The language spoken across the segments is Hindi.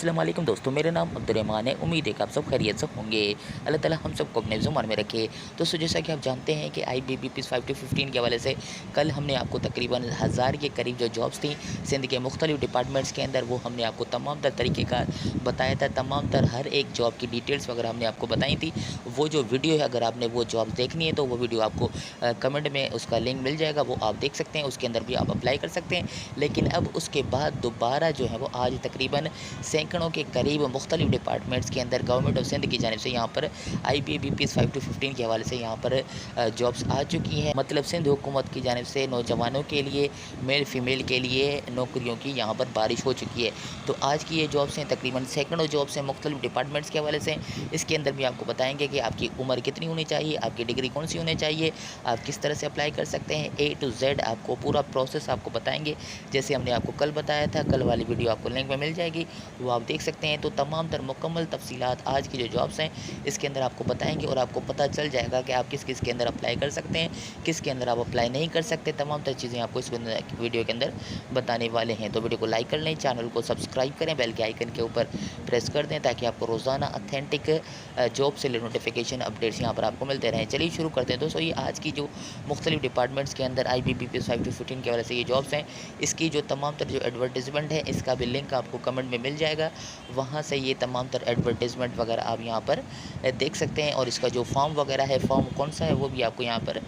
अस्सलाम वालेकुम दोस्तों, मेरा नाम अब्दुर्रहमान है। उम्मीद है कि आप सब खैरियत से होंगे। अल्लाह ताला हम सबको अपने ज़ुबान में रखे। दोस्तों, जैसा कि आप जानते हैं कि IBPS 5 to 15 के हवाले से कल हमने आपको तकरीबन 1000 के करीब जो जॉब्स थी सिंध के मुख्तलिफ डिपार्टमेंट्स के अंदर, वो हमने आपको तमाम तर तरीक़ेकार बताया था। तमाम तर हर एक जॉब की डिटेल्स वगैरह हमने आपको बताई थी। वो जो वीडियो है, अगर आपने वो जॉब देखनी है तो वो वीडियो आपको कमेंट में उसका लिंक मिल जाएगा, वो आप देख सकते हैं। उसके अंदर भी आप अप्लाई कर सकते हैं। लेकिन अब उसके बाद दोबारा जो है वो आज तकरीबन सैकड़ों के करीब मुख्तलिफ डिपार्टमेंट्स के अंदर गवर्नमेंट ऑफ सिंध की जानिब से यहाँ पर IBPS 5 to 15 के हवाले से यहाँ पर जॉब्स आ चुकी हैं। मतलब सिंध हुकूमत की जानिब से नौजवानों के लिए, मेल फीमेल के लिए नौकरियों की यहाँ पर बारिश हो चुकी है। तो आज की ये जॉब्स हैं, तकरीबन सैकड़ों जॉब्स हैं मुख्तलिफ डिपार्टमेंट्स के हवाले से। इसके अंदर भी आपको बताएँगे कि आपकी उम्र कितनी होनी चाहिए, आपकी डिग्री कौन सी होनी चाहिए, आप किस तरह से अप्लाई कर सकते हैं। A to Z आपको पूरा प्रोसेस आपको बताएँगे, जैसे हमने आपको कल बताया था। कल वाली वीडियो आपको लिंक में मिल जाएगी, वो आप देख सकते हैं। तो तमाम तर मुकम्मल तफसीलात आज की जो जॉब्स हैं इसके अंदर आपको बताएंगे और आपको पता चल जाएगा कि आप किस किस के अंदर अप्लाई कर सकते हैं, किस के अंदर आप अप्लाई नहीं कर सकते। तमाम तर चीज़ें आपको इस वीडियो के अंदर बताने वाले हैं। तो वीडियो को लाइक कर लें, चैनल को सब्सक्राइब करें, बेल के आइकन के ऊपर प्रेस कर दें ताकि आपको रोज़ाना अथेंटिक जॉब से नोटिफिकेशन अपडेट्स यहाँ पर आपको मिलते रहें। चलिए शुरू करते हैं दोस्तों। ये आज की जो मुख्तलिफ डिपार्टमेंट्स के अंदर IBPS 5 to 15 के वजह से ये जॉब्स हैं, इसकी जो तमाम तर जो एडवर्टीज़मेंट है इसका भी लिंक आपको कमेंट में मिल जाएगा। वहाँ से ये तमाम तर एडवर्टीज़मेंट वगैरह आप यहाँ पर देख सकते हैं। और इसका जो फॉर्म वगैरह है, फॉर्म कौन सा है, वो भी आपको यहाँ पर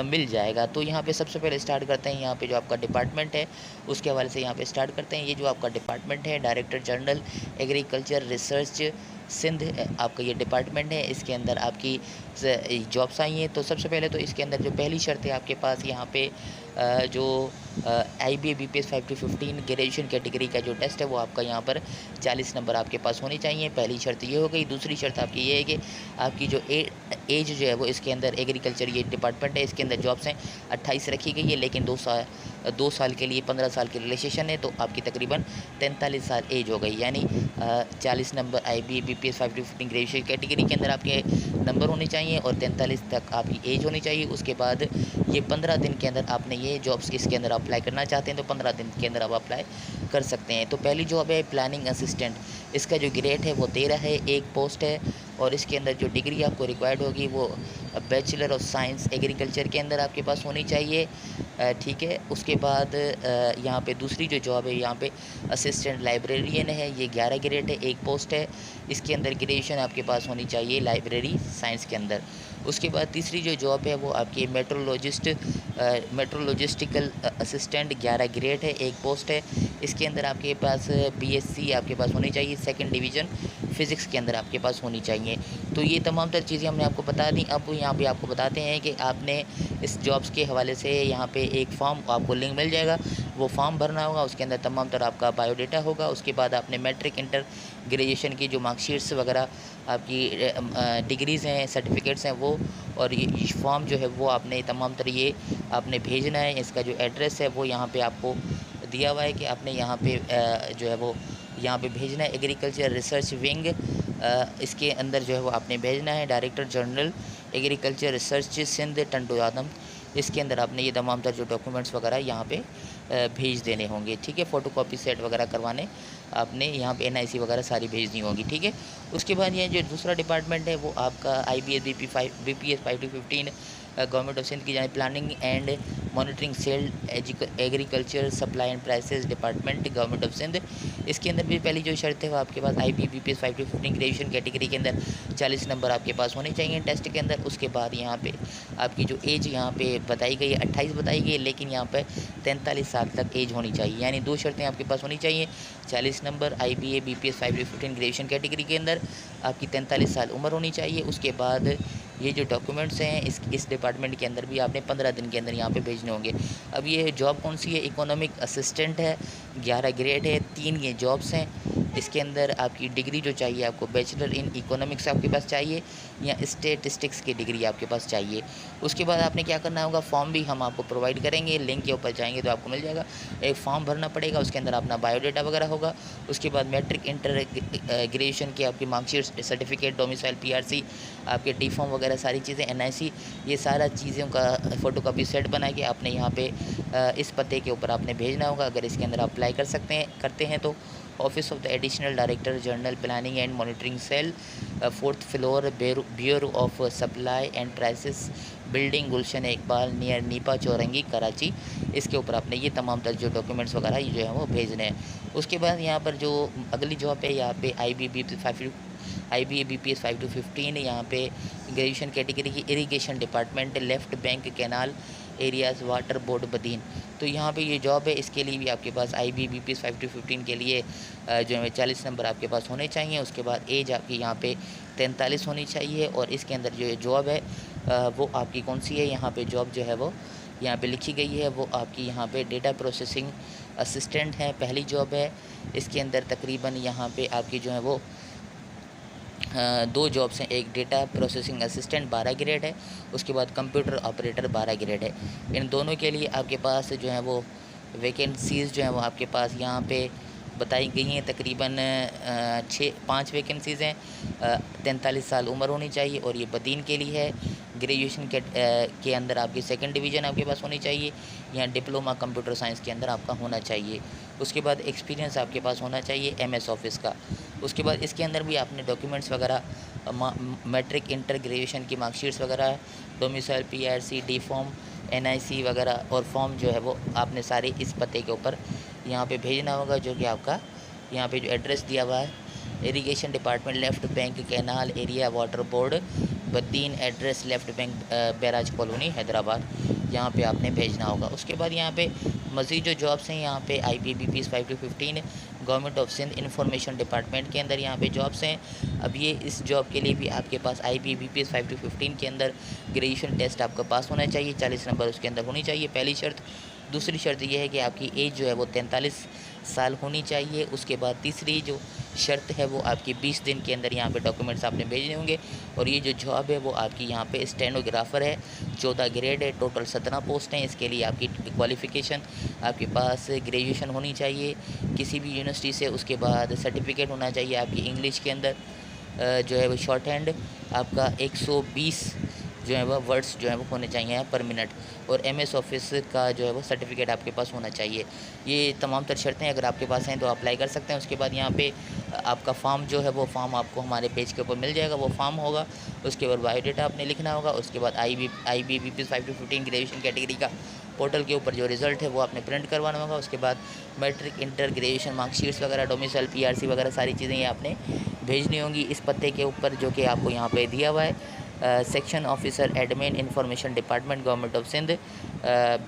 मिल जाएगा। तो यहाँ पे सबसे पहले स्टार्ट करते हैं, यहाँ पे जो आपका डिपार्टमेंट है उसके हवाले से यहाँ पे स्टार्ट करते हैं। ये जो आपका डिपार्टमेंट है, director general agriculture research Sindh आपका ये डिपार्टमेंट है। इसके अंदर आपकी जॉब्स आई हैं। तो सबसे पहले तो इसके अंदर जो पहली शर्त है आपके पास यहाँ पे जो IBPS 5 to 15 ग्रेजुएशन कैटेगरी का जो टेस्ट है वो आपका यहाँ पर 40 नंबर आपके पास होने चाहिए। पहली शर्त ये हो गई। दूसरी शर्त आपकी ये है कि आपकी जो एज जो है वो इसके अंदर एग्रीकल्चर ये डिपार्टमेंट है, इसके अंदर जॉब्स हैं 28 रखी गई है। लेकिन 2 साल के लिए 15 साल की रिलेशन है, तो आपकी तकरीबन 43 साल एज हो गई। यानी 40 number IBPS 5 to 15 graduation category के अंदर आपके नंबर होने चाहिए और 43 तक आपकी एज होनी चाहिए। उसके बाद ये 15 दिन के अंदर आपने ये जॉब्स इसके अंदर अप्लाई करना चाहते हैं तो 15 दिन के अंदर आप अप्लाई कर सकते हैं। तो पहली जॉब है प्लानिंग असिस्टेंट। इसका जो ग्रेड है वो 13 है, एक पोस्ट है। और इसके अंदर जो डिग्री आपको रिक्वायर्ड होगी वो बैचलर ऑफ साइंस एग्रीकल्चर के अंदर आपके पास होनी चाहिए। ठीक है। उसके बाद यहाँ पे दूसरी जो जॉब है यहाँ पे असिस्टेंट लाइब्रेरियन है, ये 11 ग्रेड है, एक पोस्ट है। इसके अंदर ग्रेजुएशन आपके पास होनी चाहिए लाइब्रेरी साइंस के अंदर। उसके बाद तीसरी जो जॉब है वो आपकी मेट्रोलॉजिस्टिकल असिस्टेंट 11 ग्रेड है, एक पोस्ट है। इसके अंदर आपके पास BSc आपके पास होनी चाहिए, सेकंड डिवीज़न फ़िज़िक्स के अंदर आपके पास होनी चाहिए। तो ये तमाम तर चीज़ें हमने आपको बता दी। अब यहाँ पे आपको बताते हैं कि आपने इस जॉब्स के हवाले से यहाँ पे एक फॉर्म आपको लिंक मिल जाएगा, वो फॉर्म भरना होगा। उसके अंदर तमाम तर आपका बायोडाटा होगा। उसके बाद आपने मैट्रिक इंटर ग्रेजुएशन की जो मार्कशीट्स वगैरह आपकी डिग्रीज़ हैं, सर्टिफिकेट्स हैं, वो और ये फॉर्म जो है वो आपने तमाम तर ये आपने भेजना है। इसका जो एड्रेस है वो यहाँ पे आपको दिया हुआ है कि आपने यहाँ पे जो है वो यहाँ पे भेजना है। एग्रीकल्चर रिसर्च विंग इसके अंदर जो है वो आपने भेजना है। Director general agriculture research Sindh Tando Adam, इसके अंदर आपने ये तमाम तर जो डॉक्यूमेंट्स वगैरह यहाँ पे भेज देने होंगे। ठीक है। फ़ोटोकॉपी सेट वगैरह करवाने आपने यहाँ पे NIC वगैरह सारी भेजनी होगी। ठीक है। उसके बाद ये जो दूसरा डिपार्टमेंट है वो आपका IBPS 5 to 15 government of Sindh की जाने planning and monitoring cell agriculture supply and prices department government of Sindh. इसके अंदर भी पहली जो शर्त है वो आपके पास IBPS 5 to 15 ग्रेजुएशन कैटेगरी के अंदर 40 नंबर आपके पास होने चाहिए टेस्ट के अंदर। उसके बाद यहाँ पे आपकी जो एज यहाँ पे बताई गई है 28 बताई गई है, लेकिन यहाँ पर 43 साल तक एज होनी चाहिए। यानी 2 शर्तें आपके पास होनी चाहिए, 40 number IBPS 5 to 15 graduation category के अंदर आपकी 43 साल उम्र होनी चाहिए। उसके बाद ये जो डॉक्यूमेंट्स हैं इस डिपार्टमेंट के अंदर भी आपने 15 दिन के अंदर यहाँ पे भेजने होंगे। अब ये जॉब कौन सी है? इकोनॉमिक असिस्टेंट है, 11 ग्रेड है, 3 ये जॉब्स हैं। इसके अंदर आपकी डिग्री जो चाहिए आपको बैचलर इन इकोनॉमिक्स आपके पास चाहिए या स्टेटिस्टिक्स की डिग्री आपके पास चाहिए। उसके बाद आपने क्या करना होगा, फॉर्म भी हम आपको प्रोवाइड करेंगे, लिंक के ऊपर जाएंगे तो आपको मिल जाएगा। एक फॉर्म भरना पड़ेगा, उसके अंदर अपना बायोडाटा वगैरह होगा। उसके बाद मैट्रिक इंटर ग्रेजुएशन की आपकी मार्कशीट, सर्टिफिकेट, डोमिसाइल, PRC, आपके डी फॉर्म वगैरह सारी चीज़ें, NIC, ये सारा चीज़ों का फ़ोटोकॉपी सेट बना के आपने यहाँ पे इस पते के ऊपर आपने भेजना होगा। अगर इसके अंदर आप अप्लाई करते हैं तो office of the additional director general planning and monitoring cell, 4th floor, bureau of supply and prices, building Gulshan Iqbal near NIPA Chowrangi Karachi. इसके ऊपर आपने ये तमाम तर जो डॉक्यूमेंट्स वगैरह ये जो है वो भेजने हैं। उसके बाद यहाँ पर जो अगली जॉब है यहाँ पे IBBPS 5 to 15, यहाँ पे ग्रेजुएशन कैटेगरी की irrigation department, left bank canal areas water board Badin. तो यहाँ पे ये जॉब है, इसके लिए भी आपके पास IBBPS 5 to 15 के लिए जो है 40 नंबर आपके पास होने चाहिए। उसके बाद एज आपकी यहाँ पे 43 होनी चाहिए। और इसके अंदर जो ये जॉब है वो आपकी कौन सी है, यहाँ पे जॉब जो है वो यहाँ पे लिखी गई है, वो आपकी यहाँ पे डेटा प्रोसेसिंग असिस्टेंट है, पहली जॉब है। इसके अंदर तकरीबन यहाँ पे आपकी जो है वो दो जॉब्स हैं, एक डेटा प्रोसेसिंग असिस्टेंट 12 ग्रेड है, उसके बाद कंप्यूटर ऑपरेटर 12 ग्रेड है। इन दोनों के लिए आपके पास जो है वो वैकेंसीज़ जो है वो आपके पास यहाँ पे बताई गई हैं। तकरीबन 5 वैकेंसीज़ हैं। 43 साल उम्र होनी चाहिए और ये बदीन के लिए है। ग्रेजुएशन के अंदर आपकी सेकंड डिवीज़न आपके पास होनी चाहिए, या डिप्लोमा कंप्यूटर साइंस के अंदर आपका होना चाहिए। उसके बाद एक्सपीरियंस आपके पास होना चाहिए MS ऑफिस का। उसके बाद इसके अंदर भी आपने डॉक्यूमेंट्स वगैरह मैट्रिक इंटर ग्रेजुएशन की मार्कशीट्स वगैरह, domicile PRC D form NIC वगैरह और फॉर्म जो है वो आपने सारे इस पते के ऊपर यहाँ पे भेजना होगा, जो कि आपका यहाँ पे जो एड्रेस दिया हुआ है, irrigation department, left bank canal area water board Badin, address left bank barrage colony Hyderabad, यहाँ पे आपने भेजना होगा। उसके बाद यहाँ पे मज़ीद जो जॉब्स हैं यहाँ पे IBBPS 5 to 15 government of Sindh information department के अंदर यहाँ पे जॉब्स हैं। अब ये इस जॉब के लिए भी आपके पास IBBPS 5 to 15 के अंदर ग्रेजुएशन टेस्ट आपका पास होना चाहिए, 40 नंबर उसके अंदर होनी चाहिए, पहली शर्त। दूसरी शर्त यह है कि आपकी एज जो है वो 43 साल होनी चाहिए। उसके बाद तीसरी जो शर्त है वो आपकी 20 दिन के अंदर यहाँ पे डॉक्यूमेंट्स आपने भेजने होंगे। और ये जो जॉब है वो आपकी यहाँ पे स्टेनोग्राफ़र है, 14 ग्रेड है, टोटल 17 पोस्ट हैं। इसके लिए आपकी क्वालिफ़िकेशन आपके पास ग्रेजुएशन होनी चाहिए किसी भी यूनिवर्सिटी से। उसके बाद सर्टिफिकेट होना चाहिए आपकी इंग्लिश के अंदर जो है वो शॉर्ट हैंड आपका 120 जो है वह वर्ड्स जो है वो होने चाहिए पर मिनट, और MS ऑफिस का जो है वो सर्टिफिकेट आपके पास होना चाहिए। ये तमाम तर शर्तें अगर आपके पास हैं तो अप्लाई कर सकते हैं। उसके बाद यहाँ पे आपका फॉर्म जो है वो फॉर्म आपको हमारे पेज के ऊपर मिल जाएगा, वो फॉर्म होगा। उसके बाद बायोडाटा आपने लिखना होगा। उसके बाद IBBPS 5 to 15 ग्रेजुएशन कैटेगरी का पोर्टल के ऊपर जो रिज़ल्ट है वो आपने प्रिंट करवाना होगा। उसके बाद मैट्रिक इंटर ग्रेजुएशन मार्कशीट्स वगैरह, डोमिसाइल PRC वगैरह सारी चीज़ें ये आपने भेजनी होंगी इस पते के ऊपर जो कि आपको यहाँ पे दिया हुआ है। Section officer admin information department government of Sindh,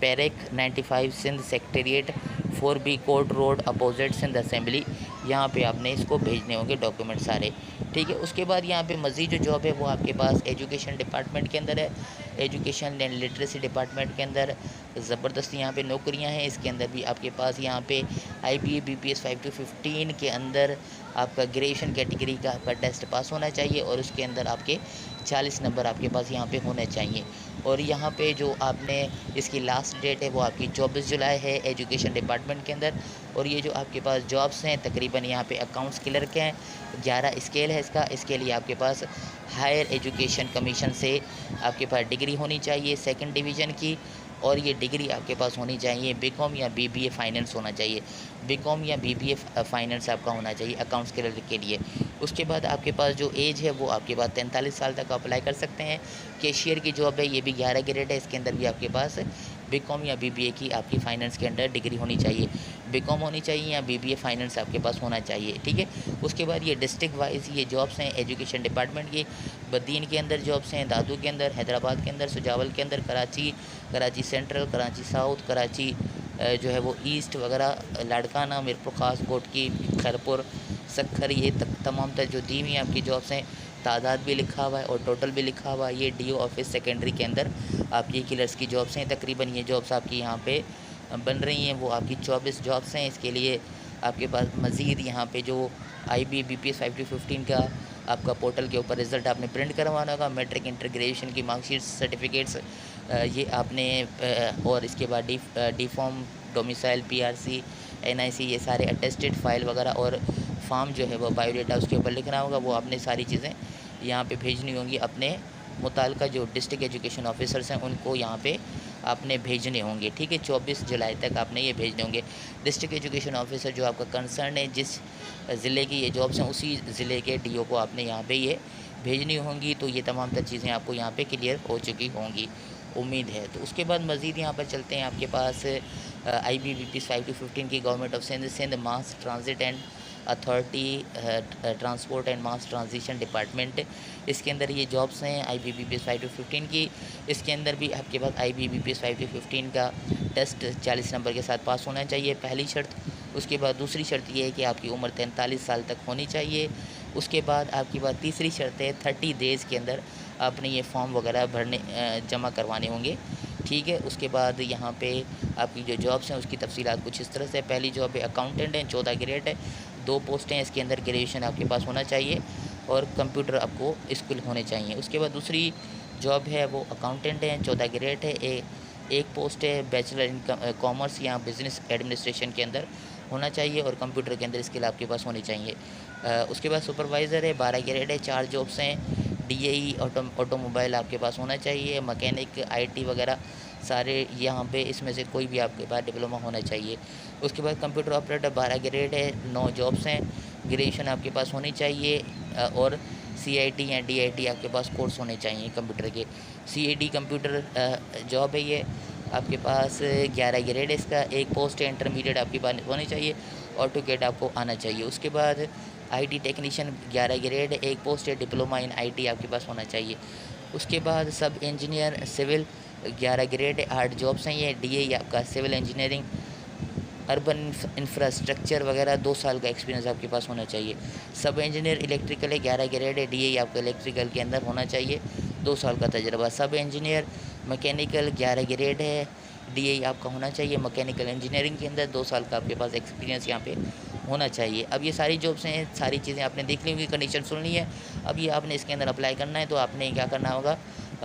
barrack 95 Sindh secretariat 4B court road opposite Sindh assembly, यहाँ पे आपने इसको भेजने होंगे डॉक्यूमेंट सारे, ठीक है। उसके बाद यहाँ पे मज़ीद जो जॉब है वो आपके पास एजुकेशन डिपार्टमेंट के अंदर है, एजुकेशन एंड लिटरेसी डिपार्टमेंट के अंदर ज़बरदस्त यहाँ पे नौकरियाँ हैं। इसके अंदर भी आपके पास यहाँ पे IBBPS 5 to 15 के अंदर आपका ग्रेजुएशन कैटेगरी का आपका टेस्ट पास होना चाहिए और उसके अंदर आपके 40 नंबर आपके पास यहाँ पे होने चाहिए। और यहाँ पे जो आपने इसकी लास्ट डेट है वो आपकी 24 जुलाई है एजुकेशन डिपार्टमेंट के अंदर। और ये जो आपके पास जॉब्स हैं तकरीबन यहाँ पे अकाउंट्स क्लर्क हैं, 11 स्केल है इसका। इसके लिए आपके पास हायर एजुकेशन कमीशन से आपके पास डिग्री होनी चाहिए सेकंड डिवीज़न की, और ये डिग्री आपके पास होनी चाहिए BCom या BBA फाइनेंस होना चाहिए, BCom या BBA फाइनेंस आपका होना चाहिए अकाउंट्स क्लर्क के लिए। उसके बाद आपके पास जो एज है वो आपके पास 43 साल तक अप्लाई कर सकते हैं। कैशियर की जॉब है, ये भी 11 ग्रेड है, इसके अंदर भी आपके पास BCom या BBA की आपकी फ़ाइनेंस के अंडर डिग्री होनी चाहिए, BCom होनी चाहिए या BBA फाइनेंस आपके पास होना चाहिए, ठीक है। उसके बाद ये डिस्ट्रिक्ट वाइज ये जॉब्स हैं एजुकेशन डिपार्टमेंट की। बदीन के अंदर जॉब्स हैं, दादू के अंदर, हैदराबाद के अंदर, सुजावल के अंदर, कराची सेंट्रल, कराची साउथ, कराची जो है वो ईस्ट वगैरह, लाड़काना, मीरपुर खास, गोटकी, खैरपुर, सक्खर, ये तमाम तर जो दी हुई आपकी जॉब्स हैं, तादाद भी लिखा हुआ है और टोटल भी लिखा हुआ है। ये DO ऑफिस सेकेंडरी के अंदर आपकी क्लर्क्स की जॉब्स हैं। तकरीबन ये जॉब्स आपकी यहाँ पे बन रही हैं वो आपकी 24 जॉब्स हैं। इसके लिए आपके पास मज़ीद यहाँ पे जो IBBPS 5 to 15 का आपका पोर्टल के ऊपर रिज़ल्ट आपने प्रिंट करवाना होगा, मैट्रिक इंटर ग्रेजुएशन की मार्कशीट सर्टिफिकेट्स ये आपने और इसके बाद D form, domicile, PRC, NIC, ये सारे अटेस्टेड फाइल वगैरह और फॉर्म जो है वो बायोडाटा उसके ऊपर लिखना होगा। वो आपने सारी चीज़ें यहाँ पे भेजनी होंगी अपने मुताल्लिका जो डिस्ट्रिक्ट एजुकेशन ऑफिसर्स हैं उनको यहाँ पे आपने भेजने होंगे, ठीक है। 24 जुलाई तक आपने ये भेजने होंगे। डिस्ट्रिक्ट एजुकेशन ऑफिसर जो आपका कंसर्न है, जिस ज़िले की ये जॉब्स हैं, उसी ज़िले के डीओ को आपने यहाँ पे ये भेजनी होंगी। तो ये तमाम तर चीज़ें आपको यहाँ पे क्लियर हो चुकी होंगी, उम्मीद है। तो उसके बाद मज़ीद यहाँ पर चलते हैं आपके पास IBBP 5 to 15 की government of Sindh mass transit and authority transport and mass transition department, इसके अंदर ये जॉब्स हैं IBBP 5 to 15 की। इसके अंदर भी आपके पास IBBP 5 to 15 का टेस्ट 40 नंबर के साथ पास होना चाहिए, पहली शर्त। उसके बाद दूसरी शर्त ये है कि आपकी उम्र 43 साल तक होनी चाहिए। उसके बाद आपकी बात तीसरी शर्त है 30 डेज़ के अंदर आपने ये फॉर्म वगैरह भरने जमा करवाने होंगे, ठीक है। उसके बाद यहाँ पे आपकी जो जॉब्स हैं उसकी तफसीलात कुछ इस तरह से। पहली जॉब है अकाउंटेंट है, 14 ग्रेड है, 2 पोस्टें हैं। इसके अंदर ग्रेजुएशन आपके पास होना चाहिए और कंप्यूटर आपको स्किल होने चाहिए। उसके बाद दूसरी जॉब है वो अकाउंटेंट है, 14 ग्रेड है, एक पोस्ट है बैचलर इन कॉमर्स या बिज़नेस एडमिनिस्ट्रेशन के अंदर होना चाहिए और कंप्यूटर के अंदर स्किल आपके पास होनी चाहिए। उसके बाद सुपरवाइज़र है, 12 ग्रेड है, 4 जॉब्स हैं। DAE ऑटोमोबाइल आपके पास होना चाहिए, मैकेनिक IT वगैरह सारे यहाँ पे इसमें से कोई भी आपके पास डिप्लोमा होना चाहिए। उसके बाद कंप्यूटर ऑपरेटर 12 ग्रेड है, 9 जॉब्स हैं, ग्रेजुएशन आपके पास होनी चाहिए और CIT या DIT आपके पास कोर्स होने चाहिए कंप्यूटर के। CAD कंप्यूटर जॉब है ये, आपके पास 11 ग्रेड है इसका, एक पोस्ट है, इंटरमीडिएट आपके पास होनी चाहिए, ऑटोकैड आपको आना चाहिए। उसके बाद IT टेक्नीशियन 11 ग्रेड, एक पोस्ट है, डिप्लोमा इन IT आपके पास होना चाहिए। उसके बाद सब इंजीनियर सिविल 11 ग्रेड है, 8 जॉब्स हैं ये। DAE आपका सिविल इंजीनियरिंग अर्बन इंफ्रास्ट्रक्चर वगैरह 2 साल का एक्सपीरियंस आपके पास होना चाहिए। सब इंजीनियर इलेक्ट्रिकल है, 11 ग्रेड है, DAE आपका इलेक्ट्रिकल के अंदर होना चाहिए, 2 साल का तजर्बा। सब इंजीनियर मैकेनिकल 11 ग्रेड है, DAE आपका होना चाहिए मैकेनिकल इंजीनियरिंग के अंदर, 2 साल का आपके पास एक्सपीरियंस यहाँ पे होना चाहिए। अब ये सारी जॉब्स हैं, सारी चीज़ें आपने देख ली होंगी, कंडीशन सुन ली है। अब ये आपने इसके अंदर अप्लाई करना है तो आपने क्या करना होगा,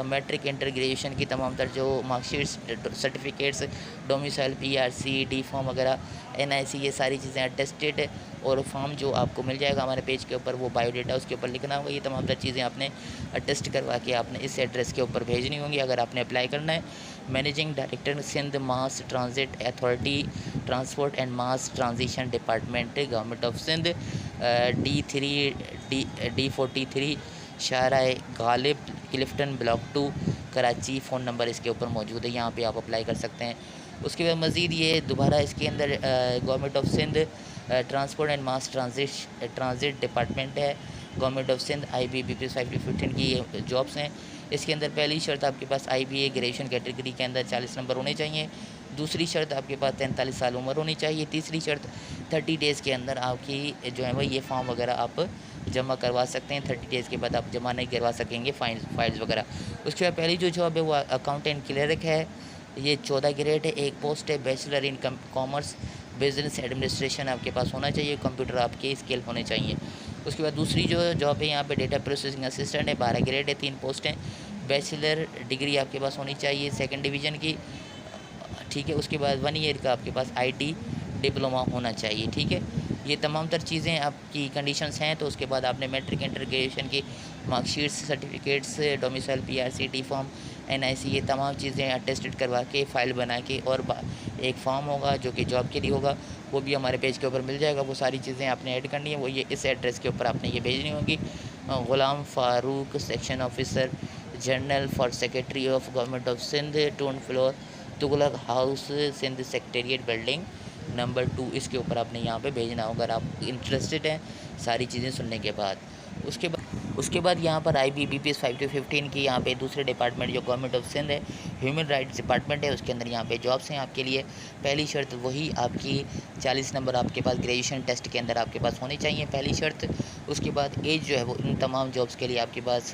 मैट्रिक इंटर ग्रेजुएशन की तमाम तर जो marksheets, certificates, domicile PRC D form वगैरह, NIC, ये सारी चीज़ें अटेस्टेड और फॉर्म जो आपको मिल जाएगा हमारे पेज के ऊपर, वो बायोडाटा उसके ऊपर लिखना होगा। ये तमाम तर चीज़ें आपने अटेस्ट करवा के आपने इस एड्रेस के ऊपर भेजनी होंगी अगर आपने अप्लाई करना है। Managing director Sindh mass transit authority transport and mass transition department government of Sindh, D43 Shahrah Ghalib Clifton block 2 Karachi, phone number इसके ऊपर मौजूद है, यहाँ पे आप अप्लाई कर सकते हैं। उसके बाद मज़ीद ये दोबारा इसके अंदर government of Sindh transport and mass transit department है, government of Sindh IBBP 5 to 15 की ये जॉब्स हैं। इसके अंदर पहली शर्त आपके पास IBA ग्रेजुएशन कैटेगरी के अंदर 40 नंबर होने चाहिए। दूसरी शर्त आपके पास 43 साल उम्र होनी चाहिए। तीसरी शर्त 30 डेज़ के अंदर आपकी जो है वो ये फॉर्म वगैरह आप जमा करवा सकते हैं। 30 डेज़ के बाद आप जमा नहीं करवा सकेंगे फाइल्स वगैरह। उसके बाद पहली जो जॉब है वो अकाउंटेंट क्लर्क है, ये 14 ग्रेड है, एक पोस्ट है, bachelor in commerce business administration आपके पास होना चाहिए, कंप्यूटर आपके स्किल होने चाहिए। उसके बाद दूसरी जो जॉब है यहाँ पे डेटा प्रोसेसिंग असिस्टेंट है, 12 ग्रेड है, 3 पोस्ट हैं, बैचलर डिग्री आपके पास होनी चाहिए 2nd डिवीज़न की, ठीक है। उसके बाद 1 ईयर का आपके पास IT डिप्लोमा होना चाहिए, ठीक है। ये तमाम तर चीज़ें आपकी कंडीशंस हैं। तो उसके बाद आपने मैट्रिक इंटर ग्रेजुएशन की marksheets, certificates, domicile PRC D form, NIC, ये तमाम चीज़ें अटेस्टेड करवा के फ़ाइल बना के और एक फॉर्म होगा जो कि जॉब के लिए होगा, वो भी हमारे पेज के ऊपर मिल जाएगा। वो सारी चीज़ें आपने ऐड करनी है, वो ये इस एड्रेस के ऊपर आपने ये भेजनी होगी। Ghulam Farooq section officer general for secretary of government of Sindh, 2 floor Tughlaq house Sindh secretariat building number 2, इसके ऊपर आपने यहाँ पे भेजना होगा अगर आप इंटरेस्टेड हैं सारी चीज़ें सुनने के बाद। उसके बाद यहाँ पर IBBP 5 to 15 की यहाँ पे दूसरे डिपार्टमेंट जो गवर्नमेंट ऑफ सिंध है, ह्यूमन राइट्स डिपार्टमेंट है, उसके अंदर यहाँ पे जॉब्स हैं आपके लिए। पहली शर्त वही आपकी 40 नंबर आपके पास ग्रेजुएशन टेस्ट के अंदर आपके पास होने चाहिए, पहली शर्त। उसके बाद एज जो है वो इन तमाम जॉब्स के लिए आपके पास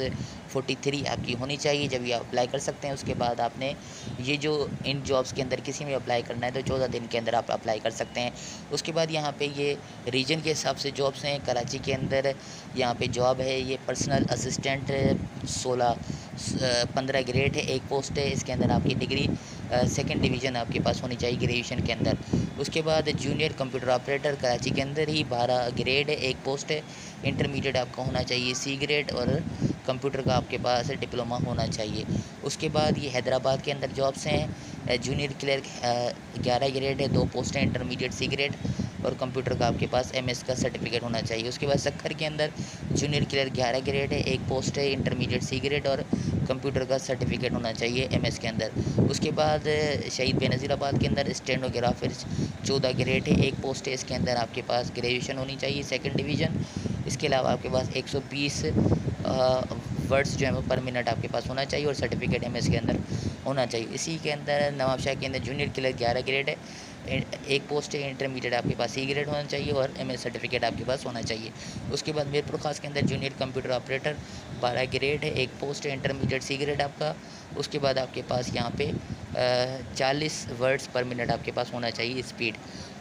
43 आपकी होनी चाहिए जब ये अप्लाई कर सकते हैं। उसके बाद आपने ये जो इन जॉब्स के अंदर किसी में अप्लाई करना है तो 14 दिन के अंदर आप अप्लाई कर सकते हैं। उसके बाद यहाँ पे ये रीजन के हिसाब से जॉब्स हैं। कराची के अंदर यहाँ पे जॉब है, ये पर्सनल असिस्टेंट 15 ग्रेड है, एक पोस्ट है, इसके अंदर आपकी डिग्री 2nd डिवीज़न आपके पास होनी चाहिए ग्रेजुएशन के अंदर। उसके बाद जूनियर कंप्यूटर ऑपरेटर कराची के अंदर ही 12 ग्रेड है, एक पोस्ट है, इंटरमीडिएट आपका होना चाहिए C ग्रेड और कंप्यूटर का आपके पास डिप्लोमा होना चाहिए। उसके बाद ये हैदराबाद के अंदर जॉब्स हैं। जूनियर क्लर्क 11 ग्रेड है, 2 पोस्टें इंटरमीडिएट सी ग्रेड और कंप्यूटर का आपके पास एमएस का सर्टिफिकेट होना चाहिए। उसके बाद सक्खर के अंदर जूनियर क्लर्क 11 ग्रेड है, 1 पोस्ट है इंटरमीडिएट सी ग्रेड और कंप्यूटर का सर्टिफिकेट होना चाहिए एमएस के अंदर। उसके बाद शहीद बेनज़ीराबाद के अंदर स्टेनोग्राफर 14 ग्रेड है, 1 पोस्ट है, इसके अंदर आपके पास ग्रेजुएशन होनी चाहिए सेकंड डिवीज़न। इसके अलावा आपके पास 120 वर्ड्स जो है वो पर मिनट आपके पास होना चाहिए और सर्टिफिकेट एमएस के अंदर होना चाहिए। इसी के अंदर नवाबशाह के अंदर जूनियर क्लर्क 11 ग्रेड है, 1 पोस्ट है इंटरमीडिएट आपके पास सी ग्रेड होना चाहिए और एमएस सर्टिफिकेट आपके पास होना चाहिए। उसके बाद मीरपुर खास के अंदर जूनियर कंप्यूटर ऑपरेटर 12 ग्रेड है, 1 पोस्ट है इंटरमीडिएट सी ग्रेड आपका। उसके बाद आपके पास यहाँ पे 40 वर्ड्स पर मिनट आपके पास होना चाहिए स्पीड।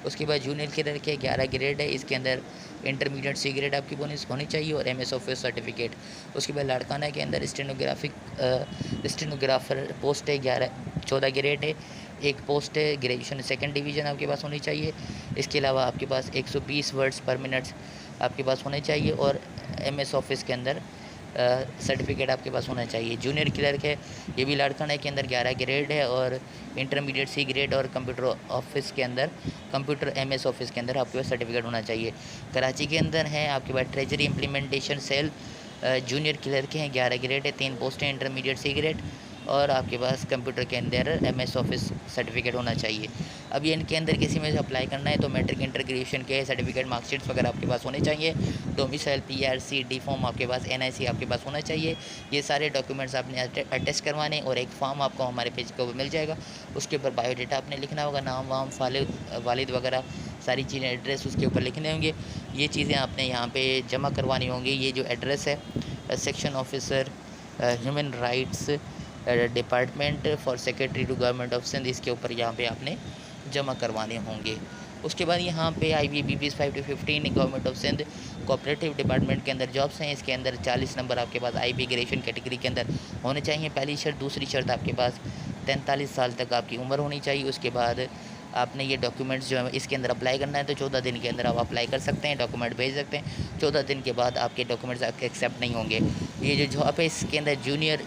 उसके बाद जूनियर क्लर्क है 11 ग्रेड है, इसके अंदर इंटरमीडिएट सी ग्रेड आपकी बोनस होनी चाहिए और एमएस ऑफिस सर्टिफिकेट। उसके बाद लाड़काना के अंदर स्टेनोग्राफर पोस्ट है 14 ग्रेड है, 1 पोस्ट है ग्रेजुएशन सेकंड डिवीज़न आपके पास होनी चाहिए। इसके अलावा आपके पास 120 वर्ड्स पर मिनट आपके पास होने चाहिए और एमएस ऑफिस के अंदर सर्टिफिकेट आपके पास होना चाहिए। जूनियर क्लर्क है, ये भी लाड़काना के अंदर 11 ग्रेड है और इंटरमीडिएट सी ग्रेड और कंप्यूटर ऑफिस के अंदर कंप्यूटर एमएस ऑफिस के अंदर आपके पास सर्टिफिकेट होना चाहिए। कराची के अंदर है आपके पास treasury implementation cell junior clerk हैं 11 ग्रेड है, 3 पोस्ट हैं इंटरमीडिएट सी ग्रेड और आपके पास कंप्यूटर के अंदर एमएस ऑफिस सर्टिफिकेट होना चाहिए। अब ये इनके अंदर किसी में से अप्लाई करना है तो मैट्रिक इंटर ग्रेजुएशन के सर्टिफिकेट मार्कशीट्स वगैरह आपके पास होने चाहिए। डोमिसाइल पीआरसी डी फॉर्म आपके पास एनआईसी आपके पास होना चाहिए। ये सारे डॉक्यूमेंट्स आपने अटैच करवाने और एक फॉर्म आपको हमारे पेज के ऊपर मिल जाएगा। उसके ऊपर बायोडाटा आपने लिखना होगा, नाम वाम वालिद वगैरह सारी चीज़ें, एड्रेस उसके ऊपर लिखने होंगे। ये चीज़ें आपने यहाँ पे जमा करवानी होंगी। ये जो एड्रेस है section officer human rights department for secretary to government of Sindh, इसके ऊपर यहाँ पे आपने जमा करवाने होंगे। उसके बाद यहाँ पे IBBPs 5 to 15 government of Sindh cooperative department के अंदर जॉब्स हैं। इसके अंदर 40 नंबर आपके पास IB ग्रेजुएशन कैटेगरी के अंदर होने चाहिए, पहली शर्त। दूसरी शर्त आपके पास 43 साल तक आपकी उम्र होनी चाहिए। उसके बाद आपने ये डॉक्यूमेंट्स जो है इसके अंदर अप्लाई करना है तो 14 दिन के अंदर आप अप्लाई कर सकते हैं, डॉक्यूमेंट भेज सकते हैं। 14 दिन के बाद आपके डॉक्यूमेंट्स एक्सेप्ट नहीं होंगे। ये जो जॉब है इसके अंदर जूनियर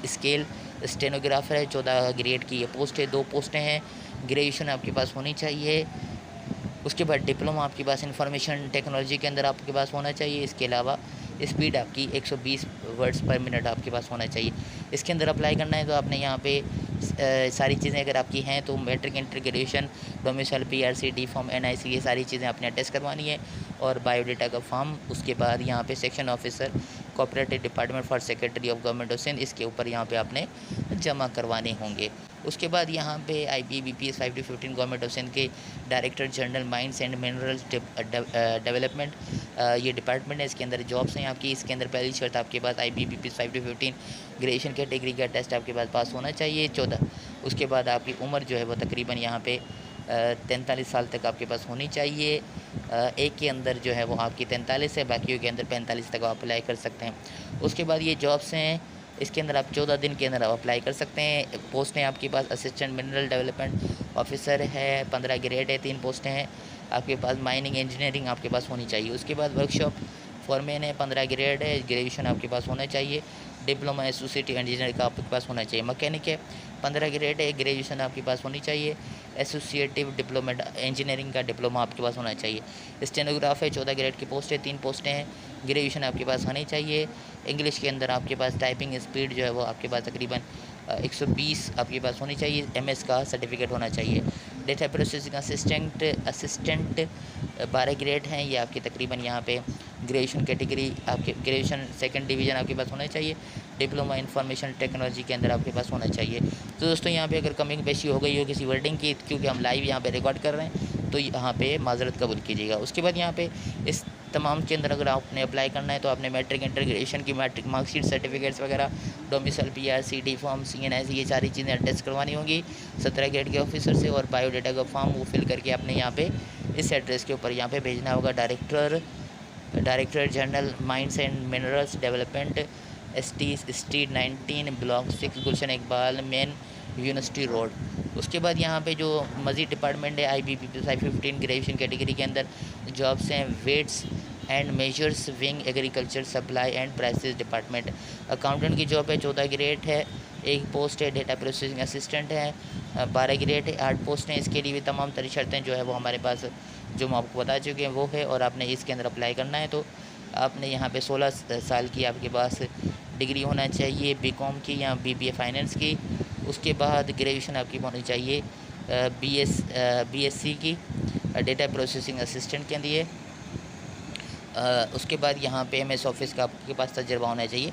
स्केल स्टेनोग्राफर है, 14 ग्रेड की ये पोस्ट है, 2 पोस्टें हैं, ग्रेजुएशन आपके पास होनी चाहिए। उसके बाद डिप्लोमा आपके पास इंफॉर्मेशन टेक्नोलॉजी के अंदर आपके पास होना चाहिए। इसके अलावा स्पीड आपकी 120 वर्ड्स पर मिनट आपके पास होना चाहिए। इसके अंदर अप्लाई करना है तो आपने यहाँ पे सारी चीज़ें अगर आपकी हैं तो matric inter graduation, domicile PRC D form NIC, ये सारी चीज़ें आपने अटैच करवानी है और बायोडाटा का फॉर्म। उसके बाद यहाँ पे section officer cooperative department for secretary of government of Sindh, इसके ऊपर यहाँ पे आपने जमा करवाने होंगे। उसके बाद यहाँ पे IBBPs 5 to 15 government of Sindh के director general mines and minerals development ये डिपार्टमेंट है, इसके अंदर जॉब्स हैं आपकी। इसके अंदर पहली शर्त आपके पास IBBPs 5 to 15 ग्रेजुएशन कैटेगरी का टेस्ट आपके पास पास होना चाहिए 14। उसके बाद आपकी उम्र जो है वो तकरीबन यहाँ पे 43 साल तक आपके पास होनी चाहिए। एक के अंदर जो है वो आपकी 43 है, बाकियों के अंदर 45 तक आप अप्लाई कर सकते हैं। उसके बाद ये जॉब्स हैं, इसके अंदर आप 14 दिन के अंदर आप अप्लाई कर सकते हैं। पोस्टें आपके पास असिस्टेंट मिनरल डेवलपमेंट ऑफिसर है, 15 ग्रेड है, 3 पोस्टें हैं आपके पास। माइनिंग इंजीनियरिंग आपके पास होनी चाहिए। उसके बाद वर्कशॉप फॉरमैन है, 15 ग्रेड है, ग्रेजुएशन आपके पास होना चाहिए। डिप्लोमा एसोसिएट इंजीनियर का आपके पास होना चाहिए। मैकेनिक है, 15 ग्रेड है, ग्रेजुएशन आपके पास होनी चाहिए। एसोसिएटिव डिप्लोमा इंजीनियरिंग का डिप्लोमा आपके पास होना चाहिए। स्टेनोग्राफ है, 14 ग्रेड की पोस्ट है, 3 पोस्टें हैं, ग्रेजुएशन आपके पास होनी चाहिए। इंग्लिश के अंदर आपके पास टाइपिंग स्पीड जो है वो आपके पास तकरीबन 120 आपके पास होनी चाहिए। एमएस का सर्टिफिकेट होना चाहिए। डेटा प्रोसेसिंग असिस्टेंट 12 ग्रेड हैं, ये आपके तकरीबन यहाँ पे ग्रेजुएशन कैटेगरी आपके ग्रेजुएशन सेकंड डिवीज़न आपके पास होना चाहिए। डिप्लोमा इंफॉर्मेशन टेक्नोलॉजी के अंदर आपके पास होना चाहिए। तो दोस्तों यहाँ पे अगर कमिंग पेशी हो गई हो किसी वर्डिंग की, क्योंकि हम लाइव यहाँ पे रिकॉर्ड कर रहे हैं, तो यहाँ पे माजरत कबूल कीजिएगा। उसके बाद यहाँ पे इस तमाम के अंदर अगर आपने अप्लाई करना है तो आपने मैट्रिक इंटर ग्रेजुएशन की मैट्रिक मार्कशीट सर्टिफिकेट्स वगैरह, domicile PRC D form CNIC, ये सारी चीज़ें अटैच करवानी होंगी 17 ग्रेड के ऑफिसर से। और बायोडाटा का फॉर्म वो फिल करके आपने यहाँ पे इस एड्रेस के ऊपर यहाँ पे भेजना होगा। Director general mines and minerals development, street 19 block 6 Gulshan Iqbal main university road. उसके बाद यहाँ पे जो मज़ीद डिपार्टमेंट है IBBPs 515 ग्रेजुएशन कैटेगरी के अंदर जॉब्स हैं। Weights and measures wing agriculture supply and prices department. Accountant की जॉब है, 14 ग्रेड है। एक पोस्ट है डेटा प्रोसेसिंग असिस्टेंट है, 12 ग्रेड है। 8 पोस्ट हैं। इसके लिए भी तमाम तरी शर्तें जो है वो हमारे पास जो मैं आपको बता चुके हैं वो है, और आपने इसके अंदर अप्लाई करना है तो आपने यहाँ पे 16 साल की आपके पास डिग्री होना चाहिए, बीकॉम की या बीबीए फाइनेंस की। उसके बाद ग्रेजुएशन आपकी होनी चाहिए बीएससी की डेटा प्रोसेसिंग असिस्टेंट के लिए। उसके बाद यहाँ पे एमएस ऑफिस का आपके पास तजर्बा होना चाहिए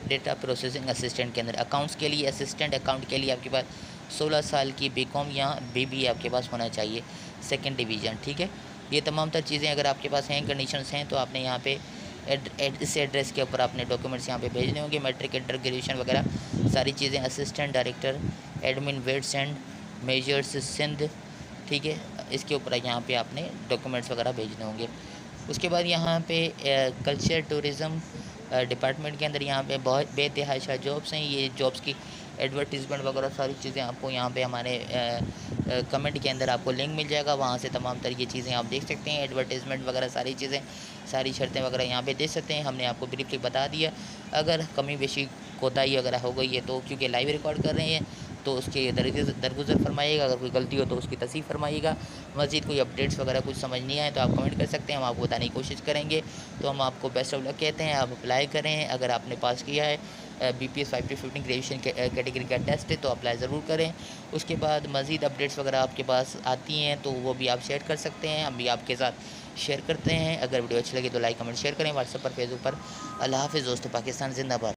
डेटा प्रोसेसिंग असिस्टेंट के अंदर। अकाउंट्स के लिए असिस्टेंट अकाउंट के लिए आपके पास 16 साल की बीकॉम या बीबीए आपके पास होना चाहिए, सेकंड डिवीज़न। ठीक है, ये तमाम तर चीज़ें अगर आपके पास हैं, कंडीशंस हैं, तो आपने यहाँ पे इस एड्रेस के ऊपर अपने डॉक्यूमेंट्स यहाँ पे भेजने होंगे। मैट्रिक, इंटर, ग्रेजुएशन वगैरह सारी चीज़ें। Assistant director admin weights and measures Sindh, ठीक है, इसके ऊपर यहाँ पे आपने डॉक्यूमेंट्स वगैरह भेजने होंगे। उसके बाद यहाँ पे कल्चर टूरिज़म डिपार्टमेंट के अंदर यहाँ पे बहुत बेतहाशा जॉब्स हैं। ये जॉब्स की एडवर्टीज़मेंट वगैरह सारी चीज़ें आपको यहाँ पे हमारे कमेंट के अंदर आपको लिंक मिल जाएगा, वहाँ से तमाम तरह की चीज़ें आप देख सकते हैं। एडवर्टीज़मेंट वगैरह सारी चीज़ें, सारी शर्तें वगैरह यहाँ पे देख सकते हैं। हमने आपको ब्रीफली बता दिया। अगर कमी बेशी कोताही वगैरह हो गई है तो क्योंकि लाइव रिकॉर्ड कर रहे हैं तो उसके दरगुजर फरमाइएगा। अगर कोई गलती हो तो उसकी तसीह फरमाइएगा। मज़ीद कोई अपडेट्स वगैरह कुछ समझ नहीं आए तो आप कमेंट कर सकते हैं, हम आपको बताने की कोशिश करेंगे। तो हम आपको बेस्ट ऑफ लक कहते हैं, आप अप्लाई करें। अगर आपने पास किया है BPS 5 to 15 ग्रेजुएशन कैटेगरी का टेस्ट है तो अप्लाई ज़रूर करें। उसके बाद मज़ीद अपडेट्स वगैरह आपके पास आती हैं तो वो भी आप शेयर कर सकते हैं, हम भी आपके साथ शेयर करते हैं। अगर वीडियो अच्छी लगी तो लाइक कमेंट शेयर करें व्हाट्सएप पर, फेसबुक पर। अल्लाह हाफ़िज़ दोस्तों, पाकिस्तान ज़िंदाबाद।